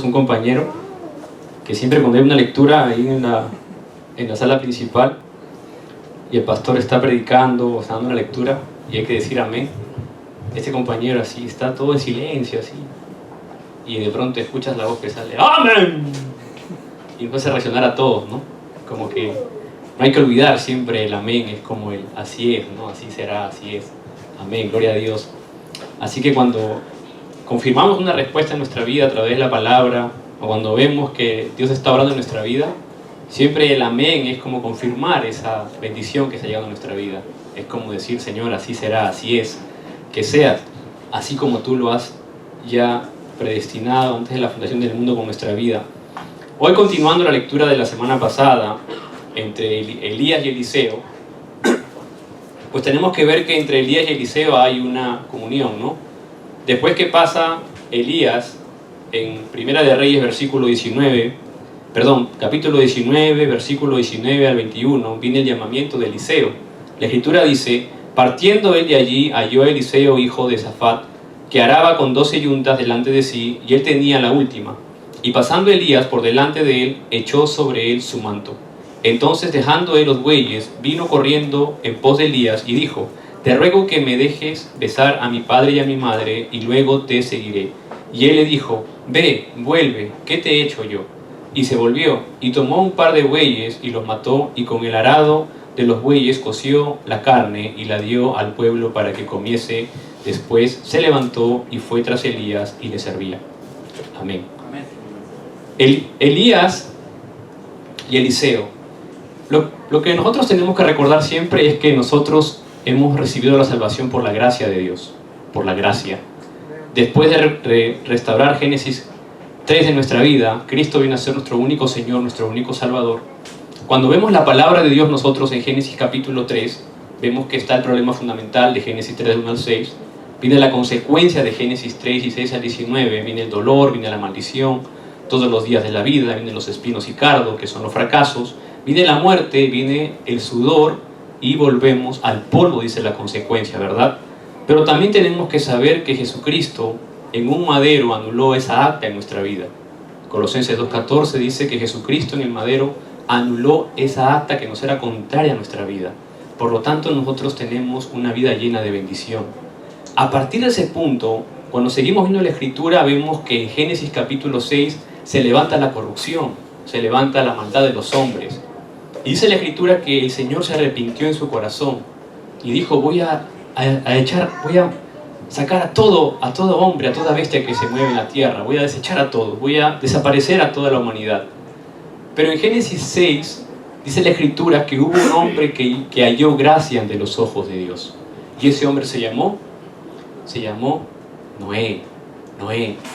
un compañero que siempre cuando hay una lectura ahí en la sala principal y el pastor está predicando o está dando una lectura y hay que decir amén, este compañero así está todo en silencio así y de pronto escuchas la voz que sale ¡amén! Y empieza a reaccionar a todos, ¿no? Como que no hay que olvidar siempre el amén, es como el así es, ¿no? Así será, así es, amén, gloria a Dios. Así que cuando confirmamos una respuesta en nuestra vida a través de la palabra, o cuando vemos que Dios está obrando en nuestra vida, siempre el amén es como confirmar esa bendición que se ha llegado a nuestra vida. Es como decir, Señor, así será, así es, que sea así como tú lo has ya predestinado antes de la fundación del mundo con nuestra vida. Hoy, continuando la lectura de la semana pasada entre Elías y Eliseo, pues tenemos que ver que entre Elías y Eliseo hay una comunión, ¿no? Después que pasa Elías en Primera de Reyes, capítulo 19, versículo 19 al 21, viene el llamamiento de Eliseo. La escritura dice: partiendo él de allí, halló a Eliseo, hijo de Safat, que araba con 12 yuntas delante de sí, y él tenía la última. Y pasando Elías por delante de él, echó sobre él su manto. Entonces, dejando él los bueyes, vino corriendo en pos de Elías y dijo: te ruego que me dejes besar a mi padre y a mi madre, y luego te seguiré. Y él le dijo: ve, vuelve, ¿qué te he hecho yo? Y se volvió, y tomó un par de bueyes, y los mató, y con el arado de los bueyes coció la carne, y la dio al pueblo para que comiese. Después se levantó, y fue tras Elías, y le servía. Amén. Elías y Eliseo. Lo que nosotros tenemos que recordar siempre es que nosotros hemos recibido la salvación por la gracia de Dios, por la gracia. Después de restaurar Génesis 3 de nuestra vida, Cristo viene a ser nuestro único Señor, nuestro único Salvador. Cuando vemos la palabra de Dios nosotros en Génesis capítulo 3, vemos que está el problema fundamental de Génesis 3, 1 al 6, viene la consecuencia de Génesis 3, 16 al 19, viene el dolor, viene la maldición, todos los días de la vida, vienen los espinos y cardos, que son los fracasos, viene la muerte, viene el sudor, y volvemos al polvo, dice la consecuencia, ¿verdad? Pero también tenemos que saber que Jesucristo en un madero anuló esa acta en nuestra vida. Colosenses 2:14 dice que Jesucristo en el madero anuló esa acta que nos era contraria a nuestra vida. Por lo tanto, nosotros tenemos una vida llena de bendición. A partir de ese punto, cuando seguimos viendo la Escritura, vemos que en Génesis capítulo 6 se levanta la corrupción, se levanta la maldad de los hombres. Y dice la Escritura que el Señor se arrepintió en su corazón y dijo: voy a sacar a todo hombre, a toda bestia que se mueve en la tierra, voy a desechar a todos, voy a desaparecer a toda la humanidad. Pero en Génesis 6 dice la Escritura que hubo un hombre que halló gracia ante los ojos de Dios. Y ese hombre se llamó Noé.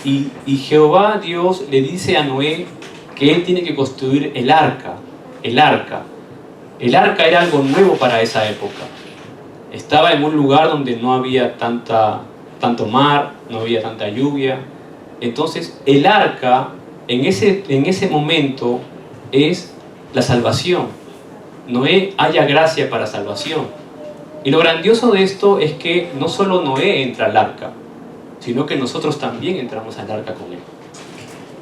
Y Jehová Dios le dice a Noé que él tiene que construir el arca. El arca era algo nuevo para esa época. Estaba en un lugar donde no había tanto mar, no había tanta lluvia. Entonces el arca en ese momento es la salvación. Noé halla gracia para salvación. Y lo grandioso de esto es que no solo Noé entra al arca, sino que nosotros también entramos al arca con él.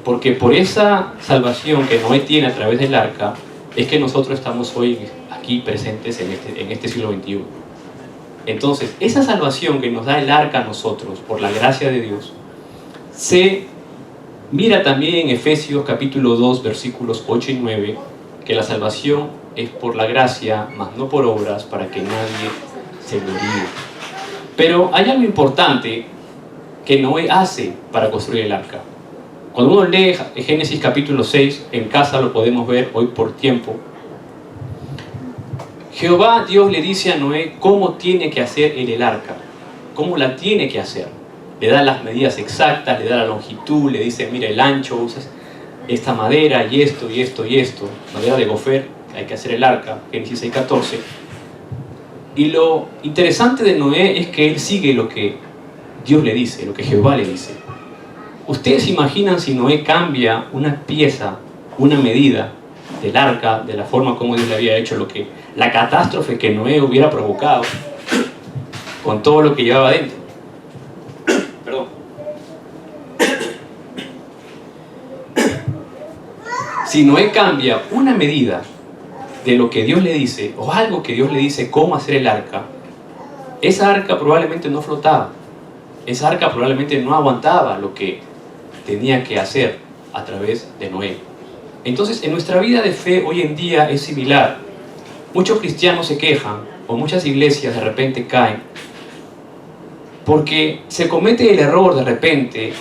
Porque por esa salvación que Noé tiene a través del arca, es que nosotros estamos hoy aquí presentes en este siglo XXI. Entonces, esa salvación que nos da el arca a nosotros, por la gracia de Dios, se mira también en Efesios capítulo 2, versículos 8 y 9, que la salvación es por la gracia, mas no por obras, para que nadie se gloríe. Pero hay algo importante que Noé hace para construir el arca. Cuando uno lee Génesis capítulo 6, en casa lo podemos ver hoy por tiempo, Jehová Dios le dice a Noé cómo tiene que hacer él el arca, cómo la tiene que hacer. Le da las medidas exactas, le da la longitud, le dice: mira, el ancho, usas esta madera y esto, madera de gofer, hay que hacer el arca, Génesis 6:14. Y lo interesante de Noé es que él sigue lo que Dios le dice, lo que Jehová le dice. ¿Ustedes imaginan si Noé cambia una pieza, una medida del arca, de la forma como Dios le había hecho, la catástrofe que Noé hubiera provocado con todo lo que llevaba adentro? Perdón. Si Noé cambia una medida de lo que Dios le dice, o algo que Dios le dice cómo hacer el arca, esa arca probablemente no flotaba. Esa arca probablemente no aguantaba lo que tenía que hacer a través de Noé. Entonces, en nuestra vida de fe hoy en día es similar. Muchos cristianos se quejan, o muchas iglesias de repente caen, porque se comete el error de repente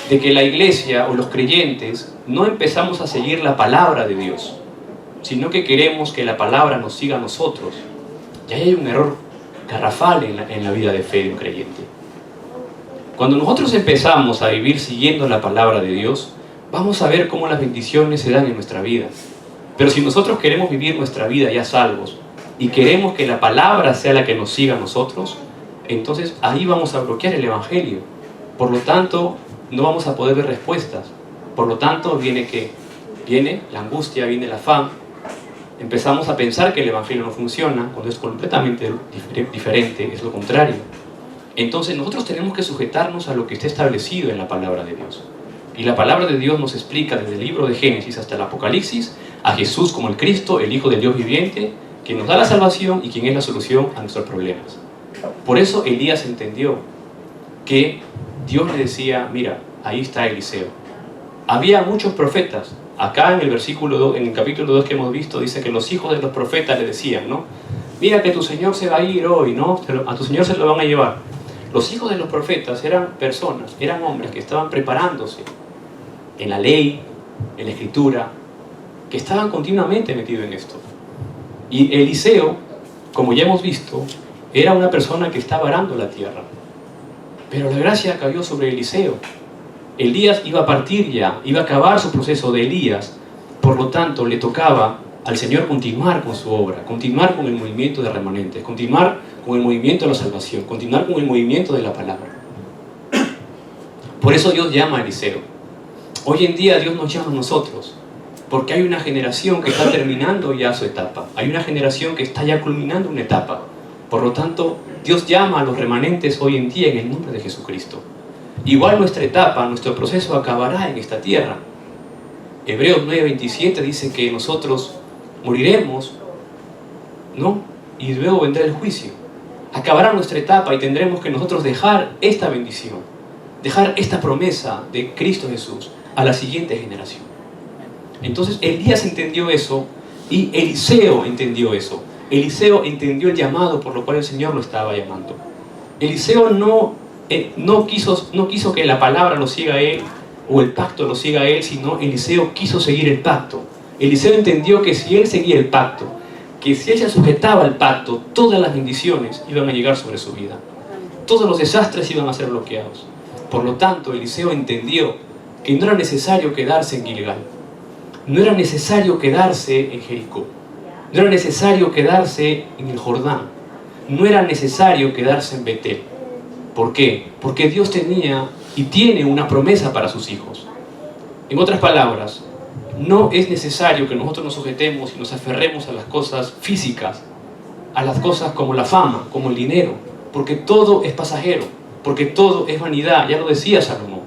de que la iglesia o los creyentes no empezamos a seguir la palabra de Dios, sino que queremos que la palabra nos siga a nosotros. Y ahí hay un error garrafal en la vida de fe de un creyente. Cuando nosotros empezamos a vivir siguiendo la palabra de Dios, vamos a ver cómo las bendiciones se dan en nuestra vida. Pero si nosotros queremos vivir nuestra vida ya salvos y queremos que la palabra sea la que nos siga a nosotros, entonces ahí vamos a bloquear el evangelio. Por lo tanto, no vamos a poder ver respuestas. Por lo tanto, viene la angustia, viene el afán. Empezamos a pensar que el evangelio no funciona, cuando es completamente diferente, es lo contrario. Entonces nosotros tenemos que sujetarnos a lo que está establecido en la palabra de Dios. Y la palabra de Dios nos explica desde el libro de Génesis hasta el Apocalipsis a Jesús como el Cristo, el Hijo del Dios viviente, que nos da la salvación y quien es la solución a nuestros problemas. Por eso Elías entendió que Dios le decía, mira, ahí está Eliseo. Había muchos profetas. Acá en el versículo 2, en el capítulo 2 que hemos visto, dice que los hijos de los profetas le decían, ¿no? Mira que tu Señor se va a ir hoy, ¿no? A tu Señor se lo van a llevar. Los hijos de los profetas eran personas, eran hombres que estaban preparándose en la ley, en la escritura, que estaban continuamente metidos en esto. Y Eliseo, como ya hemos visto, era una persona que estaba arando la tierra. Pero la gracia cayó sobre Eliseo. Elías iba a partir ya, iba a acabar su proceso de Elías. Por lo tanto, le tocaba al Señor continuar con su obra, continuar con el movimiento de remanentes, continuar con el movimiento de la salvación, continuar con el movimiento de la palabra. Por eso Dios llama a Eliseo. Hoy en día Dios nos llama a nosotros, porque hay una generación que está terminando ya su etapa. Hay una generación que está ya culminando una etapa. Por lo tanto, Dios llama a los remanentes hoy en día en el nombre de Jesucristo. Igual nuestra etapa, nuestro proceso acabará en esta tierra. Hebreos 9:27 dice que nosotros moriremos, ¿no? Y luego vendrá el juicio. Acabará nuestra etapa y tendremos que nosotros dejar esta bendición, dejar esta promesa de Cristo Jesús a la siguiente generación. Entonces Elías entendió eso y Eliseo entendió eso. Eliseo entendió el llamado por lo cual el Señor lo estaba llamando. Eliseo no quiso que la palabra lo siga a él o el pacto lo siga a él, sino Eliseo quiso seguir el pacto. Eliseo entendió que si él seguía el pacto, que si él se sujetaba al pacto, todas las bendiciones iban a llegar sobre su vida. Todos los desastres iban a ser bloqueados. Por lo tanto, Eliseo entendió que no era necesario quedarse en Gilgal. No era necesario quedarse en Jericó. No era necesario quedarse en el Jordán. No era necesario quedarse en Betel. ¿Por qué? Porque Dios tenía y tiene una promesa para sus hijos. En otras palabras, no es necesario que nosotros nos sujetemos y nos aferremos a las cosas físicas, a las cosas como la fama, como el dinero, porque todo es pasajero, porque todo es vanidad, ya lo decía Salomón.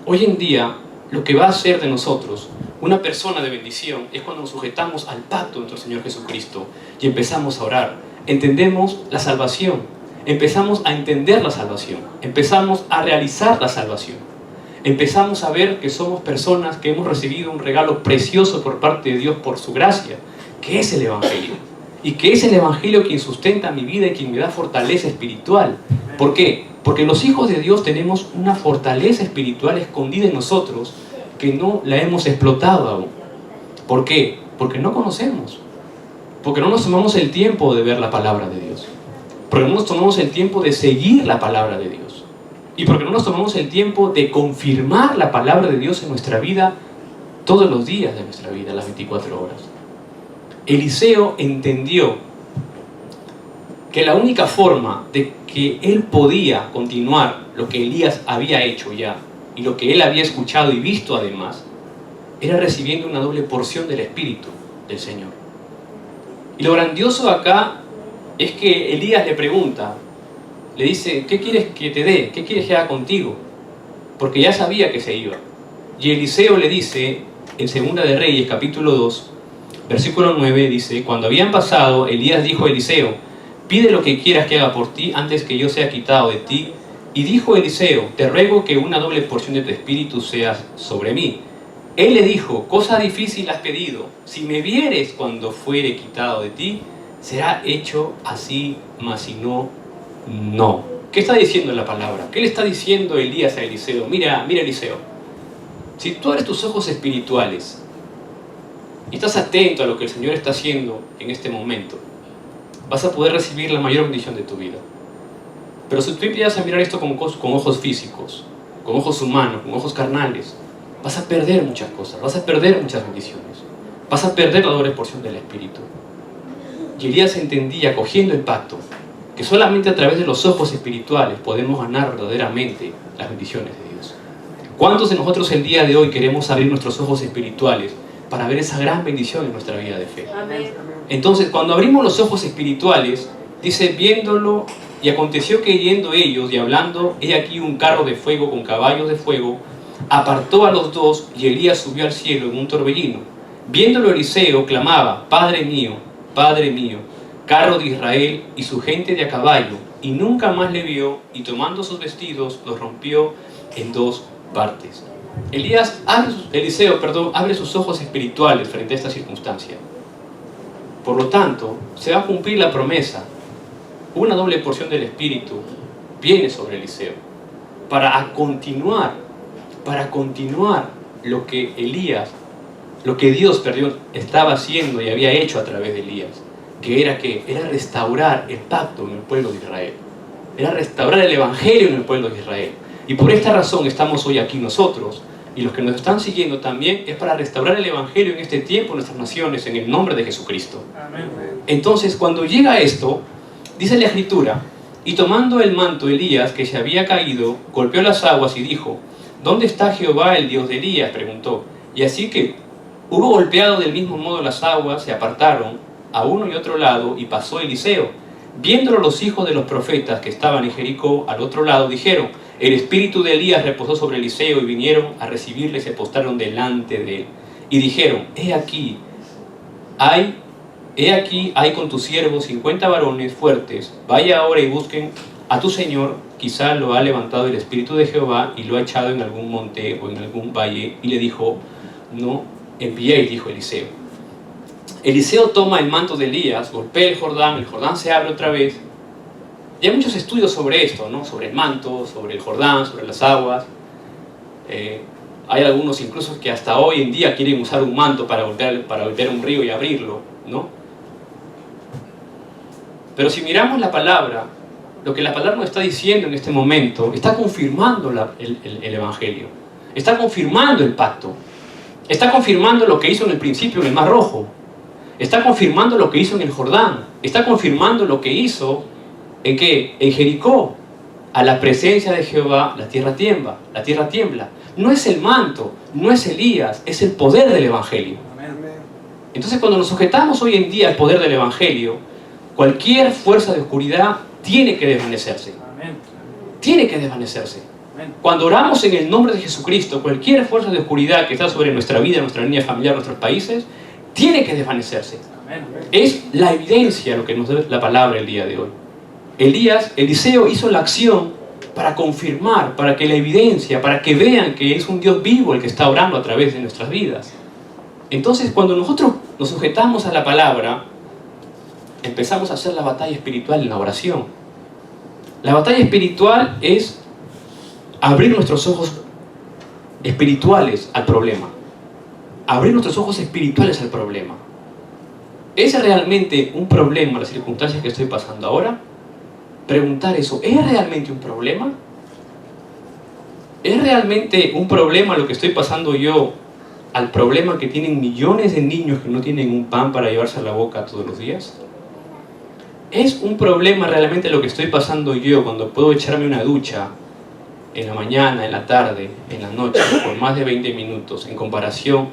Hoy en día, lo que va a hacer de nosotros una persona de bendición es cuando nos sujetamos al pacto de nuestro Señor Jesucristo y empezamos a orar. Entendemos la salvación, empezamos a entender la salvación, empezamos a realizar la salvación. Empezamos a ver que somos personas que hemos recibido un regalo precioso por parte de Dios por su gracia, que es el Evangelio. Y que es el Evangelio quien sustenta mi vida y quien me da fortaleza espiritual. ¿Por qué? Porque los hijos de Dios tenemos una fortaleza espiritual escondida en nosotros que no la hemos explotado aún. ¿Por qué? Porque no conocemos. Porque no nos tomamos el tiempo de ver la palabra de Dios. Porque no nos tomamos el tiempo de seguir la palabra de Dios. Y porque no nos tomamos el tiempo de confirmar la palabra de Dios en nuestra vida todos los días de nuestra vida, las 24 horas. Eliseo entendió que la única forma de que él podía continuar lo que Elías había hecho ya y lo que él había escuchado y visto además, era recibiendo una doble porción del Espíritu del Señor. Y lo grandioso acá es que Elías le pregunta, le dice, ¿qué quieres que te dé? ¿Qué quieres que haga contigo? Porque ya sabía que se iba. Y Eliseo le dice, en Segunda de Reyes, capítulo 2, versículo 9, dice: cuando habían pasado, Elías dijo a Eliseo: pide lo que quieras que haga por ti antes que yo sea quitado de ti. Y dijo Eliseo: te ruego que una doble porción de tu espíritu sea sobre mí. Él le dijo: cosa difícil has pedido. Si me vieres cuando fuere quitado de ti, será hecho así, mas si no, no. ¿Qué está diciendo la palabra? ¿Qué le está diciendo Elías a Eliseo? Mira Eliseo, si tú abres tus ojos espirituales y estás atento a lo que el Señor está haciendo en este momento, vas a poder recibir la mayor bendición de tu vida. Pero si tú empiezas a mirar esto con ojos físicos, con ojos humanos, con ojos carnales, vas a perder muchas cosas, vas a perder muchas bendiciones, vas a perder la doble porción del Espíritu. Y Elías entendía, cogiendo el pacto, que solamente a través de los ojos espirituales podemos ganar verdaderamente las bendiciones de Dios. ¿Cuántos de nosotros el día de hoy queremos abrir nuestros ojos espirituales para ver esa gran bendición en nuestra vida de fe? Amén. Entonces, cuando abrimos los ojos espirituales, dice: viéndolo, y aconteció que yendo ellos y hablando, he aquí un carro de fuego con caballos de fuego, apartó a los dos, y Elías subió al cielo en un torbellino. Viéndolo Eliseo, clamaba: Padre mío, carro de Israel y su gente de a caballo. Y nunca más le vio, y tomando sus vestidos, los rompió en dos partes. Eliseo abre sus ojos espirituales frente a esta circunstancia. Por lo tanto, se va a cumplir la promesa. Una doble porción del Espíritu viene sobre Eliseo para continuar lo que Dios estaba haciendo y había hecho a través de Elías, que era restaurar el pacto en el pueblo de Israel, era restaurar el Evangelio en el pueblo de Israel. Y por esta razón estamos hoy aquí nosotros, y los que nos están siguiendo también, es para restaurar el Evangelio en este tiempo en nuestras naciones, en el nombre de Jesucristo. Amén. Entonces, cuando llega esto, dice la Escritura: y tomando el manto Elías, que se había caído, golpeó las aguas y dijo: ¿dónde está Jehová, el Dios de Elías?, preguntó. Y así que hubo golpeado del mismo modo las aguas, se apartaron a uno y otro lado, y pasó Eliseo. Viéndolo los hijos de los profetas que estaban en Jericó al otro lado, dijeron: el espíritu de Elías reposó sobre Eliseo, y vinieron a recibirle y se postraron delante de él. Y dijeron: he aquí hay con tus siervos 50 varones fuertes, vaya ahora y busquen a tu señor, quizá lo ha levantado el espíritu de Jehová y lo ha echado en algún monte o en algún valle. Y le dijo: no enviéis, dijo Eliseo. Eliseo toma el manto de Elías, golpea el Jordán se abre otra vez. Y hay muchos estudios sobre esto, ¿no? Sobre el manto, sobre el Jordán, sobre las aguas. Hay algunos incluso que hasta hoy en día quieren usar un manto para golpear un río y abrirlo, ¿no? Pero si miramos la palabra, lo que la palabra nos está diciendo en este momento, está confirmando el Evangelio, está confirmando el pacto, está confirmando lo que hizo en el principio en el Mar Rojo, está confirmando lo que hizo en el Jordán, está confirmando lo que hizo en Jericó. A la presencia de Jehová la tierra tiembla. No es el manto, no es Elías, es el poder del Evangelio. Entonces, cuando nos sujetamos hoy en día al poder del Evangelio, cualquier fuerza de oscuridad tiene que desvanecerse. Tiene que desvanecerse. Cuando oramos en el nombre de Jesucristo, cualquier fuerza de oscuridad que está sobre nuestra vida, nuestra línea familiar, nuestros países, tiene que desvanecerse. Es la evidencia lo que nos da la palabra el día de hoy. Eliseo hizo la acción para confirmar, para que la evidencia, para que vean que es un Dios vivo el que está orando a través de nuestras vidas. Entonces, cuando nosotros nos sujetamos a la palabra, empezamos a hacer la batalla espiritual en la oración. La batalla espiritual es abrir nuestros ojos espirituales al problema. Abrir nuestros ojos espirituales al problema. ¿Es realmente un problema las circunstancias que estoy pasando ahora? Preguntar eso, ¿es realmente un problema? ¿Es realmente un problema lo que estoy pasando yo al problema que tienen millones de niños que no tienen un pan para llevarse a la boca todos los días? ¿Es un problema realmente lo que estoy pasando yo cuando puedo echarme una ducha en la mañana, en la tarde, en la noche, por más de 20 minutos, en comparación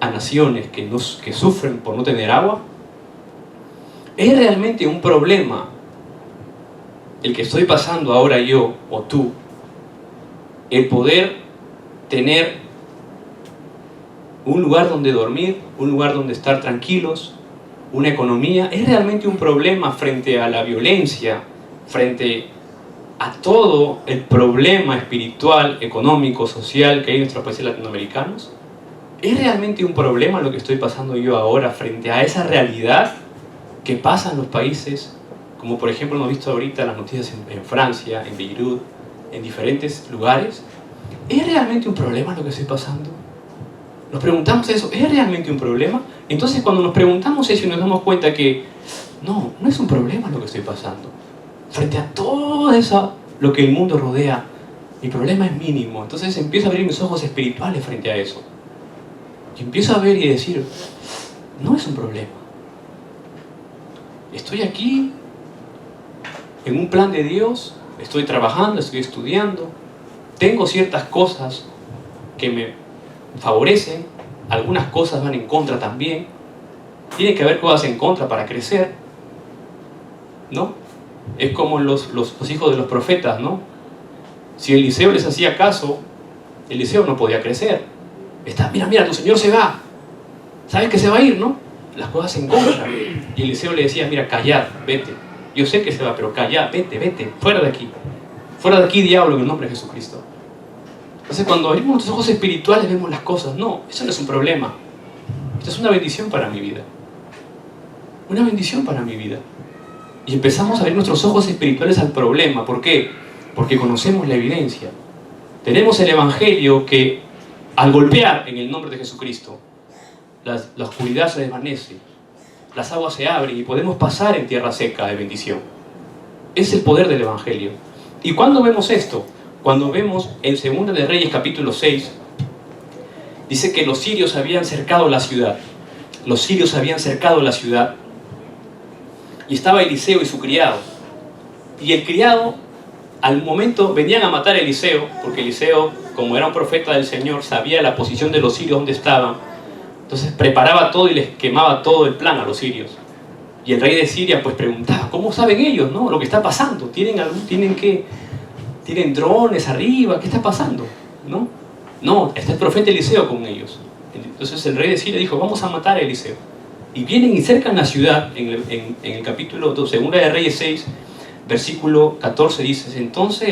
a naciones que sufren por no tener agua? ¿Es realmente un problema el que estoy pasando ahora yo o tú, el poder tener un lugar donde dormir, un lugar donde estar tranquilos, una economía. ¿Es realmente un problema frente a la violencia, frente a todo el problema espiritual, económico, social que hay en nuestros países latinoamericanos? ¿Es realmente un problema lo que estoy pasando yo ahora frente a esa realidad que pasa en los países, como por ejemplo hemos visto ahorita las noticias en Francia, en Beirut, en diferentes lugares? ¿Es realmente un problema lo que estoy pasando? Nos preguntamos eso, ¿es realmente un problema? Entonces cuando nos preguntamos eso y nos damos cuenta que no es un problema lo que estoy pasando, frente a todo eso, lo que el mundo rodea, mi problema es mínimo. Entonces empiezo a abrir mis ojos espirituales frente a eso. Y empiezo a ver y decir, no es un problema. Estoy aquí, en un plan de Dios, estoy trabajando, estoy estudiando, tengo ciertas cosas que me favorecen, algunas cosas van en contra también. Tiene que haber cosas en contra para crecer, ¿no? Es como los hijos de los profetas, ¿no? Si Eliseo les hacía caso, Eliseo no podía crecer. Mira, tu señor se va. ¿Sabes que se va a ir, no? Las cosas en contra. Y Eliseo le decía, mira, callad, vete. Yo sé que se va, pero callad, vete, fuera de aquí. Fuera de aquí, diablo, en el nombre de Jesucristo. Entonces, cuando abrimos nuestros ojos espirituales, vemos las cosas. No, eso no es un problema. Esto es una bendición para mi vida. Una bendición para mi vida. Y empezamos a abrir nuestros ojos espirituales al problema. ¿Por qué? Porque conocemos la evidencia. Tenemos el Evangelio que, al golpear en el nombre de Jesucristo, la oscuridad se desvanece, las aguas se abren y podemos pasar en tierra seca de bendición. Es el poder del Evangelio. ¿Y cuándo vemos esto? Cuando vemos en 2 de Reyes capítulo 6, dice que los sirios habían cercado la ciudad. Los sirios habían cercado la ciudad. Y estaba Eliseo y su criado. Y el criado, al momento, venían a matar a Eliseo, porque Eliseo, como era un profeta del Señor, sabía la posición de los sirios donde estaban. Entonces preparaba todo y les quemaba todo el plan a los sirios. Y el rey de Siria pues preguntaba, ¿cómo saben ellos, no, lo que está pasando? ¿Tienen drones arriba? ¿Qué está pasando? No, está el profeta Eliseo con ellos. Entonces el rey de Siria dijo, vamos a matar a Eliseo. Y vienen y cercan la ciudad, en el capítulo 2, 2 de Reyes 6, versículo 14, dice, entonces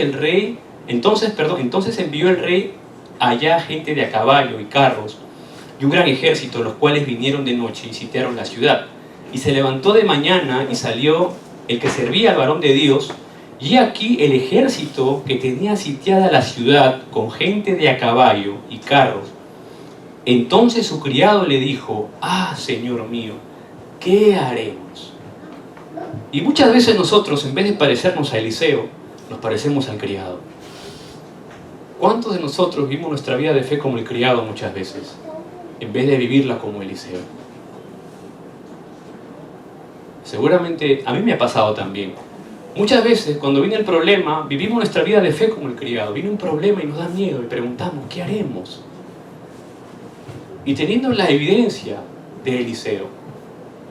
envió el rey allá gente de a caballo y carros, y un gran ejército, los cuales vinieron de noche y sitiaron la ciudad. Y se levantó de mañana y salió el que servía al varón de Dios, y aquí el ejército que tenía sitiada la ciudad con gente de a caballo y carros. Entonces su criado le dijo, Señor mío, ¿qué haremos? Y muchas veces nosotros, en vez de parecernos a Eliseo, nos parecemos al criado. ¿Cuántos de nosotros vivimos nuestra vida de fe como el criado muchas veces, en vez de vivirla como Eliseo? Seguramente a mí me ha pasado también. Muchas veces cuando viene el problema, vivimos nuestra vida de fe como el criado. Viene un problema y nos da miedo y preguntamos, ¿qué haremos? Y teniendo la evidencia de Eliseo,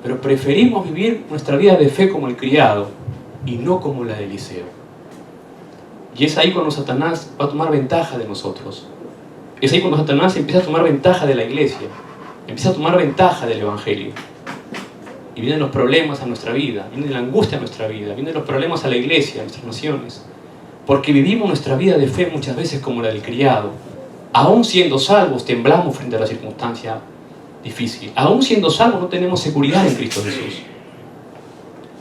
pero preferimos vivir nuestra vida de fe como el criado y no como la de Eliseo. Y es ahí cuando Satanás va a tomar ventaja de nosotros. Es ahí cuando Satanás empieza a tomar ventaja de la iglesia, empieza a tomar ventaja del Evangelio. Y vienen los problemas a nuestra vida, viene la angustia a nuestra vida, vienen los problemas a la iglesia, a nuestras naciones. Porque vivimos nuestra vida de fe muchas veces como la del criado. Aún siendo salvos, temblamos frente a la circunstancia difícil. Aún siendo salvos, no tenemos seguridad en Cristo Jesús.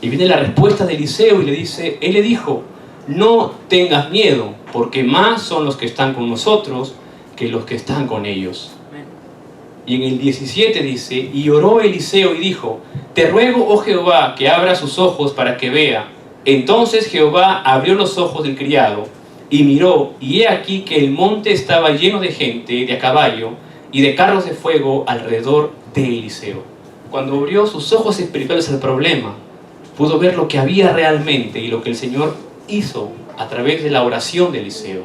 Y viene la respuesta de Eliseo y él le dijo, no tengas miedo, porque más son los que están con nosotros que los que están con ellos. Y en el 17 dice, y oró Eliseo y dijo, te ruego, oh Jehová, que abra sus ojos para que vea. Entonces Jehová abrió los ojos del criado, y miró, y he aquí que el monte estaba lleno de gente, de a caballo, y de carros de fuego alrededor de Eliseo. Cuando abrió sus ojos espirituales al problema, pudo ver lo que había realmente y lo que el Señor hizo a través de la oración de Eliseo.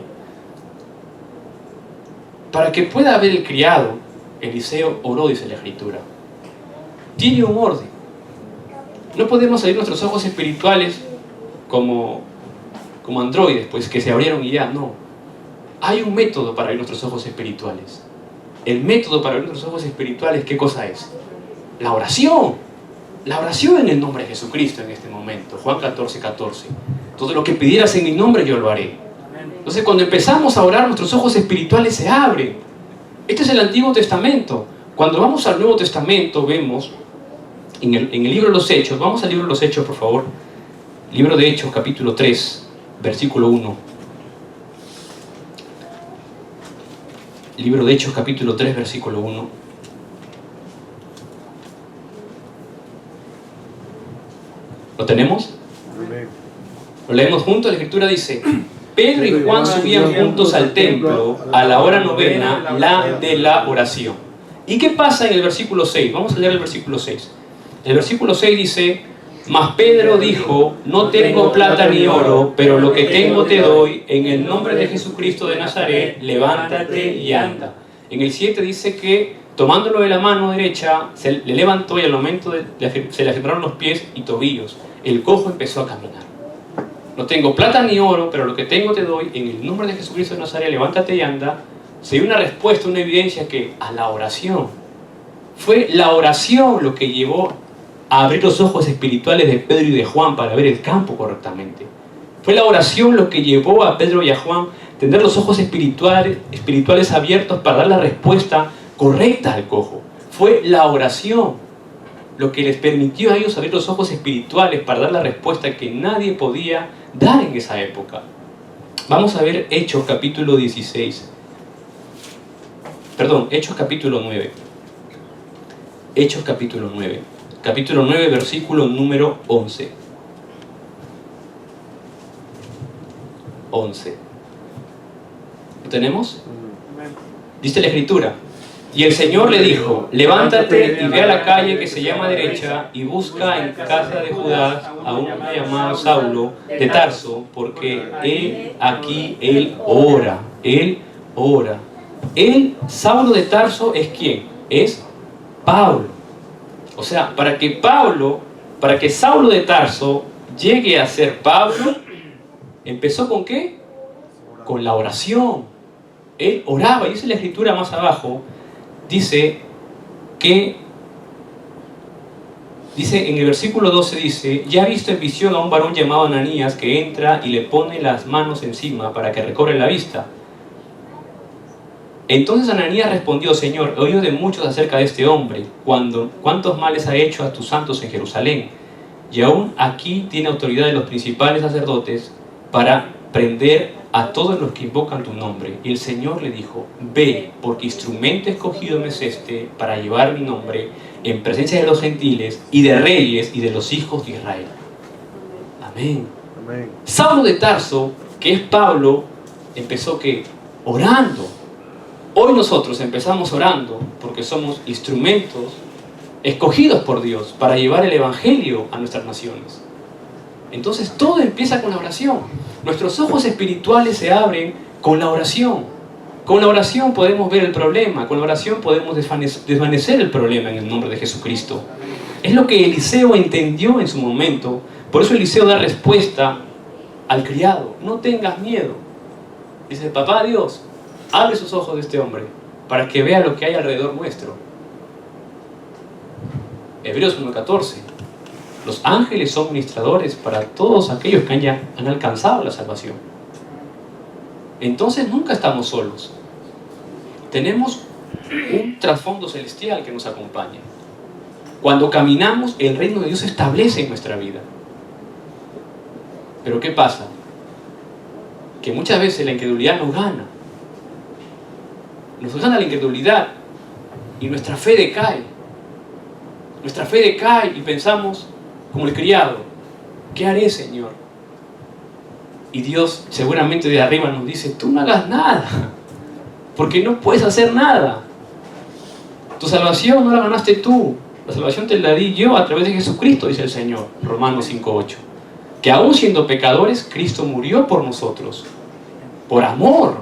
Para que pueda ver el criado, Eliseo oró, dice la Escritura. Tiene un orden. No podemos abrir nuestros ojos espirituales como androides, pues que se abrieron y ya, no. Hay un método para abrir nuestros ojos espirituales. el método para abrir nuestros ojos espirituales, ¿qué cosa es? La oración. La oración en el nombre de Jesucristo en este momento. Juan 14:14. Todo lo que pidieras en mi nombre yo lo haré. Entonces cuando empezamos a orar, nuestros ojos espirituales se abren. Este es el Antiguo Testamento. Cuando vamos al Nuevo Testamento vemos en el libro de los Hechos, vamos al libro de los Hechos por favor, libro de Hechos capítulo 3, versículo 1. Libro de Hechos capítulo 3, versículo 1. ¿Lo tenemos? Lo leemos juntos. La Escritura dice: Pedro y Juan subían juntos al templo a la hora novena, la de la oración. ¿Y qué pasa en el versículo 6? Vamos a leer el versículo 6. El versículo 6 dice: Mas Pedro dijo: No tengo plata ni oro, pero lo que tengo te doy. En el nombre de Jesucristo de Nazaret, levántate y anda. En el 7 dice que, tomándolo de la mano derecha, se le levantó y al momento se le afirmaron los pies y tobillos. El cojo empezó a caminar. No tengo plata ni oro, pero lo que tengo te doy. En el nombre de Jesucristo de Nazaret, levántate y anda. Se dio una respuesta, una evidencia que a la oración. Fue la oración lo que llevó a abrir los ojos espirituales de Pedro y de Juan para ver el campo correctamente. Fue la oración lo que llevó a Pedro y a Juan a tener los ojos espirituales abiertos para dar la respuesta correcta al cojo. Fue la oración lo que les permitió a ellos abrir los ojos espirituales para dar la respuesta que nadie podía dar en esa época. Vamos a ver Hechos capítulo 16. Perdón, Hechos capítulo 9. Hechos capítulo 9. Capítulo 9, versículo número 11. 11. ¿Lo tenemos? Dice la Escritura: Y el Señor le dijo: Levántate y ve a la calle que se llama Derecha y busca en casa de Judas a un hombre llamado Saulo de Tarso, porque él ora. Él ora. Saulo de Tarso es ¿quién? Es Pablo. O sea, para que Saulo de Tarso llegue a ser Pablo, ¿empezó con qué? Con la oración. Él oraba, y dice la Escritura más abajo, dice en el versículo 12 dice: Ya ha visto en visión a un varón llamado Ananías que entra y le pone las manos encima para que recobre la vista. Entonces Ananías respondió: Señor, he oído de muchos acerca de este hombre, cuántos males ha hecho a tus santos en Jerusalén, y aún aquí tiene autoridad de los principales sacerdotes para prender a todos los que invocan tu nombre. Y el Señor le dijo: Ve, porque instrumento escogido me es este para llevar mi nombre en presencia de los gentiles y de reyes y de los hijos de Israel. Amén. Amén. Saulo de Tarso, que es Pablo, empezó ¿qué? Orando. Hoy nosotros empezamos orando porque somos instrumentos escogidos por Dios para llevar el Evangelio a nuestras naciones. Entonces todo empieza con la oración. Nuestros ojos espirituales se abren con la oración. Con la oración podemos ver el problema, con la oración podemos desvanecer el problema en el nombre de Jesucristo. Es lo que Eliseo entendió en su momento. Por eso Eliseo da respuesta al criado: no tengas miedo. Dice: papá Dios, abre sus ojos de este hombre para que vea lo que hay alrededor nuestro. Hebreos 1:14. Los ángeles son ministradores para todos aquellos que han alcanzado la salvación. Entonces nunca estamos solos. Tenemos un trasfondo celestial que nos acompaña. Cuando caminamos, el reino de Dios se establece en nuestra vida. Pero ¿qué pasa? Que muchas veces la incredulidad nos gana. Nos gana la incredulidad y nuestra fe decae. Nuestra fe decae y pensamos como el criado: ¿qué haré, Señor? Y Dios seguramente de arriba nos dice: tú no hagas nada, porque no puedes hacer nada. Tu salvación no la ganaste tú, la salvación te la di yo a través de Jesucristo, dice el Señor, Romanos 5:8. Que aún siendo pecadores, Cristo murió por nosotros, por amor.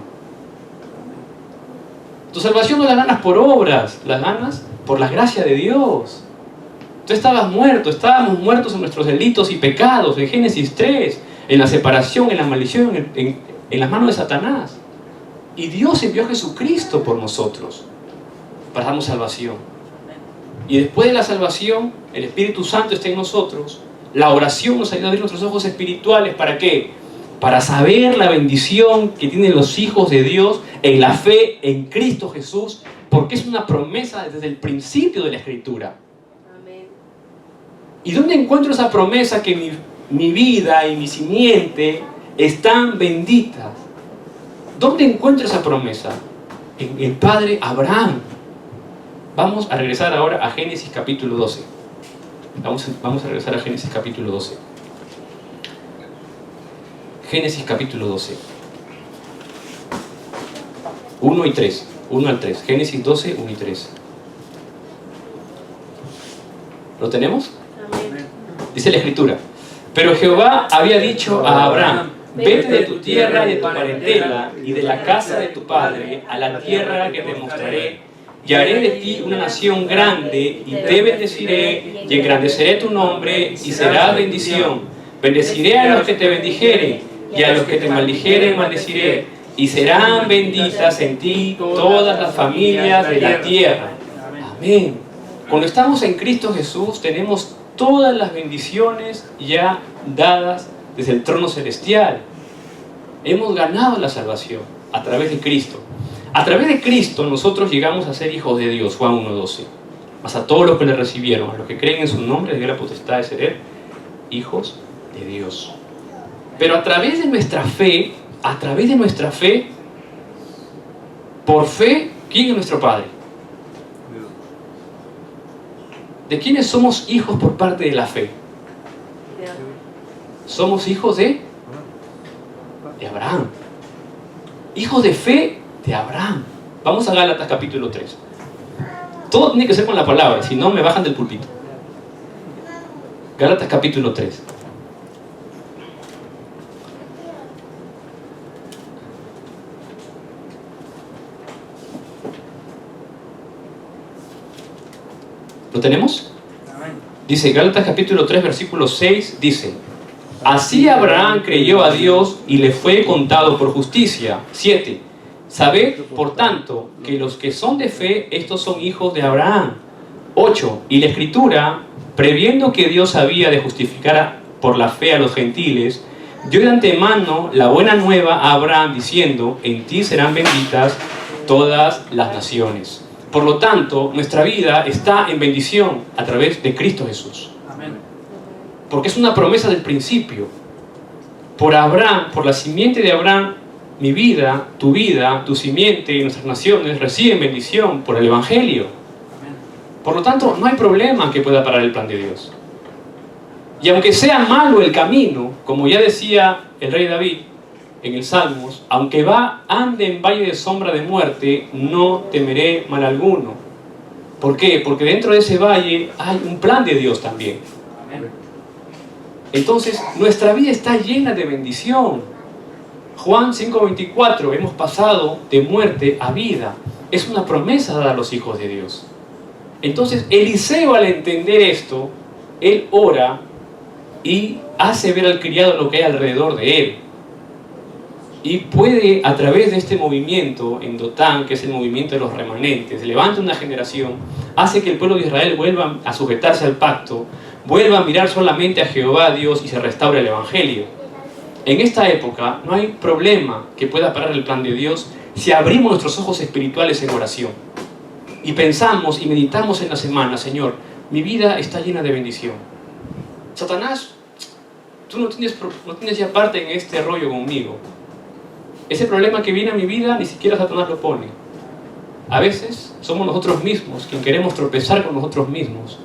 Tu salvación no la ganas por obras, la ganas por la gracia de Dios. Tú estábamos muertos en nuestros delitos y pecados, en Génesis 3, en la separación, en la maldición, en las manos de Satanás. Y Dios envió a Jesucristo por nosotros. para darnos salvación. Y después de la salvación, el Espíritu Santo está en nosotros. La oración nos ayuda a abrir nuestros ojos espirituales. ¿Para qué? Para saber la bendición que tienen los hijos de Dios en la fe en Cristo Jesús, porque es una promesa desde el principio de la Escritura. Amén. ¿Y dónde encuentro esa promesa que mi vida y mi simiente están benditas? ¿Dónde encuentro esa promesa? En el Padre Abraham. Vamos a regresar ahora a Génesis capítulo 12. Vamos a regresar a Génesis capítulo 12. Génesis capítulo 12. 1 y 3. 1 al 3. Génesis 12, 1 y 3. ¿Lo tenemos? Amén. Dice la Escritura: pero Jehová había dicho a Abraham: vete de tu tierra y de tu parentela y de la casa de tu padre a la tierra que te mostraré, y haré de ti una nación grande, y te bendeciré, y engrandeceré tu nombre, y serás bendición. Bendeciré a los que te bendijeren, y a los que te maldijeren maldeciré, y serán benditas en ti todas las familias de la tierra. Amén. Cuando estamos en Cristo Jesús, tenemos todas las bendiciones ya dadas desde el trono celestial. Hemos ganado la salvación a través de Cristo. A través de Cristo nosotros llegamos a ser hijos de Dios, Juan 1:12. Mas a todos los que le recibieron, a los que creen en su nombre, les dio la potestad de ser hijos de Dios. Pero a través de nuestra fe, por fe, ¿quién es nuestro Padre? ¿De quiénes somos hijos por parte de la fe? Somos hijos de Abraham. Hijos de fe de Abraham. Vamos a Gálatas capítulo 3. Todo tiene que ser con la palabra, si no me bajan del púlpito. Gálatas capítulo 3. ¿Lo tenemos? Dice Gálatas capítulo 3 versículo 6, dice: así Abraham creyó a Dios y le fue contado por justicia. 7. Sabed, por tanto, que los que son de fe, estos son hijos de Abraham. 8. Y la Escritura, previendo que Dios había de justificar por la fe a los gentiles, dio de antemano la buena nueva a Abraham, diciendo: en ti serán benditas todas las naciones. Por lo tanto, nuestra vida está en bendición a través de Cristo Jesús. Amén. Porque es una promesa del principio. Por Abraham, por la simiente de Abraham, mi vida, tu simiente y nuestras naciones reciben bendición por el Evangelio. Amén. Por lo tanto, no hay problema que pueda parar el plan de Dios. Y aunque sea malo el camino, como ya decía el rey David en el Salmos: aunque ande en valle de sombra de muerte, no temeré mal alguno. ¿Por qué? Porque dentro de ese valle hay un plan de Dios también. Amén. Entonces, nuestra vida está llena de bendición. Juan 5:24, hemos pasado de muerte a vida. Es una promesa dada a los hijos de Dios. Entonces, Eliseo, al entender esto, él ora y hace ver al criado lo que hay alrededor de él. Y puede, a través de este movimiento en Dotán, que es el movimiento de los remanentes, levanta una generación, hace que el pueblo de Israel vuelva a sujetarse al pacto, vuelva a mirar solamente a Jehová Dios, y se restaura el Evangelio. En esta época no hay problema que pueda parar el plan de Dios si abrimos nuestros ojos espirituales en oración y pensamos y meditamos en la semana: Señor, mi vida está llena de bendición. Satanás, tú no tienes ya parte en este rollo conmigo. Ese problema que viene a mi vida, ni siquiera Satanás lo pone. A veces somos nosotros mismos quien queremos tropezar con nosotros mismos.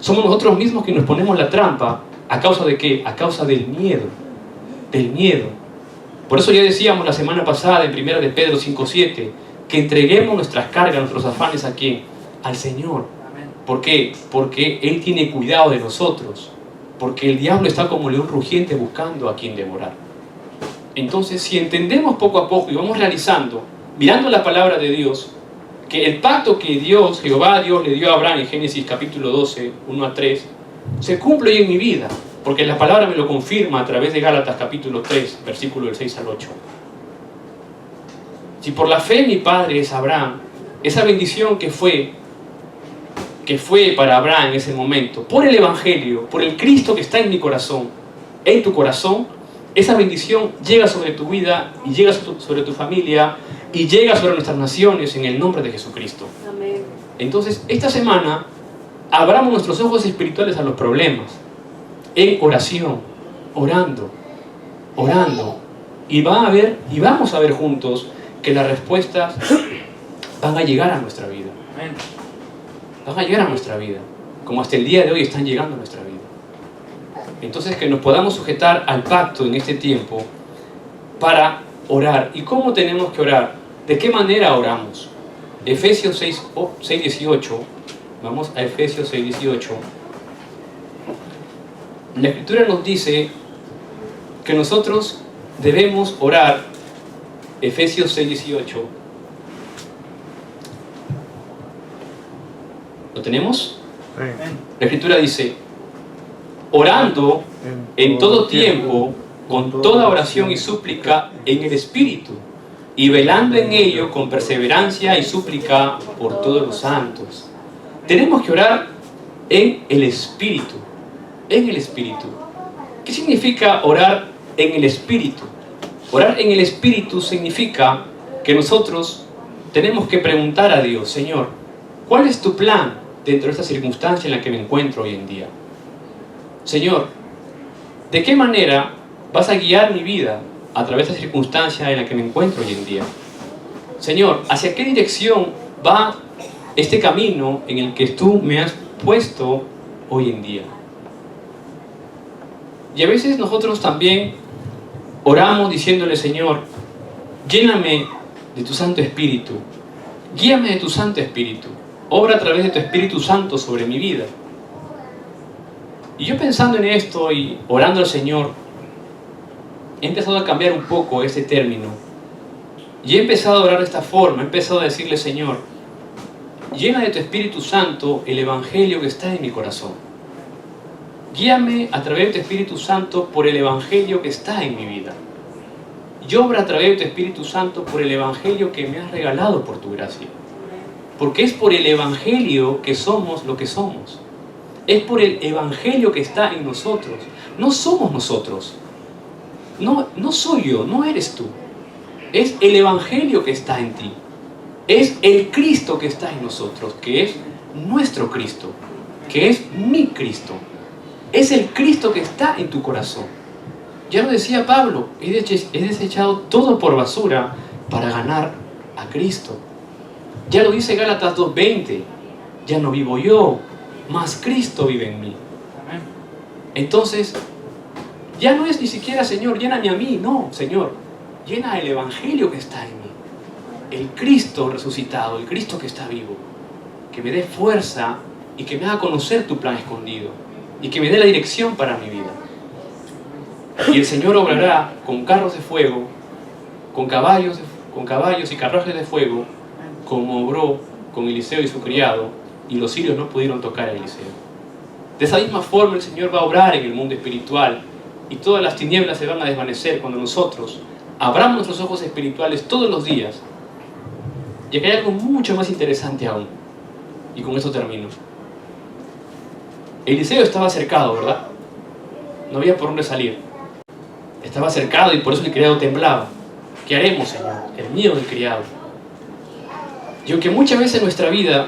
Somos nosotros mismos quienes nos ponemos la trampa. ¿A causa de qué? A causa del miedo. Del miedo. Por eso ya decíamos la semana pasada en 1 de Pedro 5:7 que entreguemos nuestras cargas, nuestros afanes ¿a quién? Al Señor. ¿Por qué? Porque Él tiene cuidado de nosotros. Porque el diablo está como león rugiente buscando a quien devorar. Entonces, si entendemos poco a poco y vamos realizando, mirando la palabra de Dios, que el pacto que Jehová Dios le dio a Abraham en Génesis capítulo 12, 1-3, se cumple hoy en mi vida, porque la palabra me lo confirma a través de Gálatas capítulo 3, versículo del 6 al 8. Si por la fe mi padre es Abraham, esa bendición que fue para Abraham en ese momento, por el Evangelio, por el Cristo que está en mi corazón, en tu corazón, esa bendición llega sobre tu vida y llega sobre tu familia y llega sobre nuestras naciones en el nombre de Jesucristo. Amén. Entonces, esta semana, abramos nuestros ojos espirituales a los problemas, en oración, orando, y vamos a ver juntos que las respuestas van a llegar a nuestra vida. Van a llegar a nuestra vida, como hasta el día de hoy están llegando a nuestra vida. Entonces, que nos podamos sujetar al pacto en este tiempo para orar. ¿Y cómo tenemos que orar? ¿De qué manera oramos? Efesios 6:18. Vamos a Efesios 6:18. La Escritura nos dice que nosotros debemos orar. Efesios 6:18. ¿Lo tenemos? La Escritura dice: orando en todo tiempo, con toda oración y súplica en el Espíritu, y velando en ello con perseverancia y súplica por todos los santos. Tenemos que orar en el Espíritu. En el Espíritu. ¿Qué significa orar en el Espíritu? Orar en el Espíritu significa que nosotros tenemos que preguntar a Dios: Señor, ¿cuál es tu plan dentro de esta circunstancia en la que me encuentro hoy en día? Señor, ¿de qué manera vas a guiar mi vida a través de esta circunstancia en la que me encuentro hoy en día? Señor, ¿hacia qué dirección va este camino en el que tú me has puesto hoy en día? Y a veces nosotros también oramos diciéndole: Señor, lléname de tu Santo Espíritu, guíame de tu Santo Espíritu, obra a través de tu Espíritu Santo sobre mi vida. Y yo pensando en esto y orando al Señor, he empezado a cambiar un poco este término. Y he empezado a orar de esta forma. He empezado a decirle: Señor, llena de tu Espíritu Santo el Evangelio que está en mi corazón. Guíame a través de tu Espíritu Santo por el Evangelio que está en mi vida. Y obra a través de tu Espíritu Santo por el Evangelio que me has regalado por tu gracia. Porque es por el Evangelio que somos lo que somos. Es por el Evangelio que está en nosotros. No somos nosotros. No soy yo, no eres tú. Es el Evangelio que está en ti. Es el Cristo que está en nosotros, que es nuestro Cristo, que es mi Cristo. Es el Cristo que está en tu corazón. Ya lo decía Pablo: he desechado todo por basura para ganar a Cristo. Ya lo dice Gálatas 2:20. Ya no vivo yo, mas Cristo vive en mí. Entonces, ya no es ni siquiera: Señor, lléname a mí. No, Señor, llena el Evangelio que está en mí. El Cristo resucitado, el Cristo que está vivo. Que me dé fuerza y que me haga conocer tu plan escondido. Y que me dé la dirección para mi vida. Y el Señor obrará con carros de fuego, con caballos y carruajes de fuego, como obró con Eliseo y su criado, y los sirios no pudieron tocar a Eliseo. De esa misma forma el Señor va a obrar en el mundo espiritual, y todas las tinieblas se van a desvanecer cuando nosotros abramos nuestros ojos espirituales todos los días. Y aquí hay algo mucho más interesante aún, y con eso termino. Eliseo estaba cercado, ¿verdad? No había por dónde salir. Estaba cercado y por eso el criado temblaba. ¿Qué haremos, Señor? El miedo del criado. Y aunque muchas veces en nuestra vida,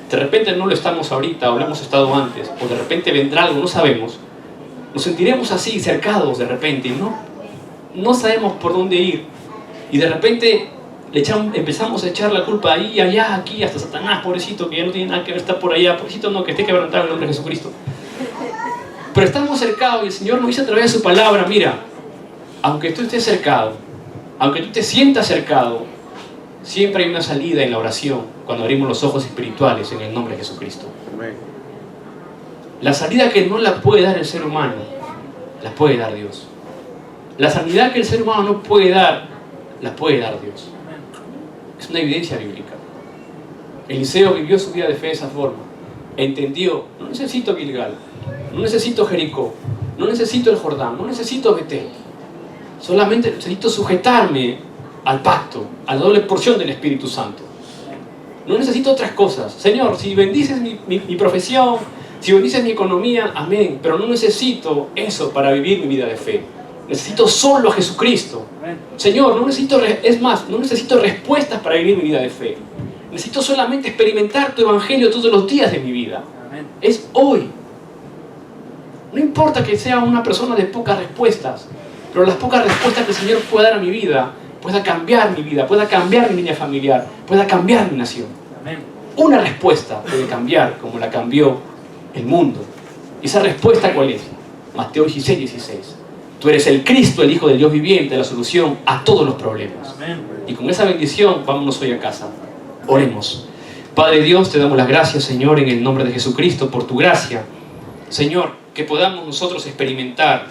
de repente no lo estamos ahorita, o lo hemos estado antes, o de repente vendrá algo, no sabemos, nos sentiremos así, cercados de repente, no sabemos por dónde ir. Y de repente empezamos a echar la culpa ahí, allá, aquí, hasta Satanás, pobrecito, que ya no tiene nada que ver, está por allá, pobrecito, no, que esté quebrantado en el nombre de Jesucristo. Pero estamos cercados y el Señor nos dice a través de su palabra: mira, aunque tú estés cercado, aunque tú te sientas cercado, siempre hay una salida en la oración cuando abrimos los ojos espirituales en el nombre de Jesucristo. Amén. La salida que no la puede dar el ser humano, la puede dar Dios. La sanidad que el ser humano no puede dar, la puede dar Dios. Es una evidencia bíblica. Eliseo vivió su vida de fe de esa forma. Entendió: no necesito Gilgal, no necesito Jericó, no necesito el Jordán, no necesito Betel. Solamente necesito sujetarme al pacto, a la doble porción del Espíritu Santo. No necesito otras cosas. Señor, si bendices mi profesión, si bendices mi economía, amén. Pero no necesito eso para vivir mi vida de fe. Necesito solo a Jesucristo. Señor, no necesito respuestas para vivir mi vida de fe. Necesito solamente experimentar tu evangelio todos los días de mi vida. Es hoy. No importa que sea una persona de pocas respuestas, pero las pocas respuestas que el Señor pueda dar a mi vida, pueda cambiar mi vida, pueda cambiar mi línea familiar, pueda cambiar mi nación. Una respuesta puede cambiar como la cambió el mundo. ¿Y esa respuesta cuál es? Mateo 16:16. Tú eres el Cristo, el Hijo del Dios viviente, la solución a todos los problemas. Y con esa bendición, vámonos hoy a casa. Oremos. Padre Dios, te damos las gracias, Señor, en el nombre de Jesucristo, por tu gracia. Señor, que podamos nosotros experimentar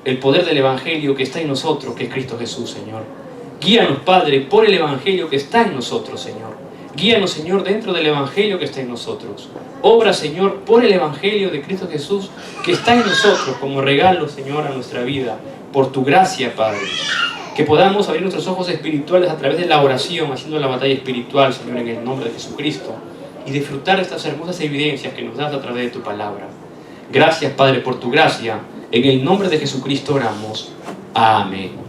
el poder del Evangelio que está en nosotros, que es Cristo Jesús, Señor. Guíanos, Padre, por el Evangelio que está en nosotros, Señor. Guíanos, Señor, dentro del Evangelio que está en nosotros. Obra, Señor, por el Evangelio de Cristo Jesús que está en nosotros como regalo, Señor, a nuestra vida. Por tu gracia, Padre. Que podamos abrir nuestros ojos espirituales a través de la oración, haciendo la batalla espiritual, Señor, en el nombre de Jesucristo. Y disfrutar de estas hermosas evidencias que nos das a través de tu palabra. Gracias, Padre, por tu gracia. En el nombre de Jesucristo oramos. Amén.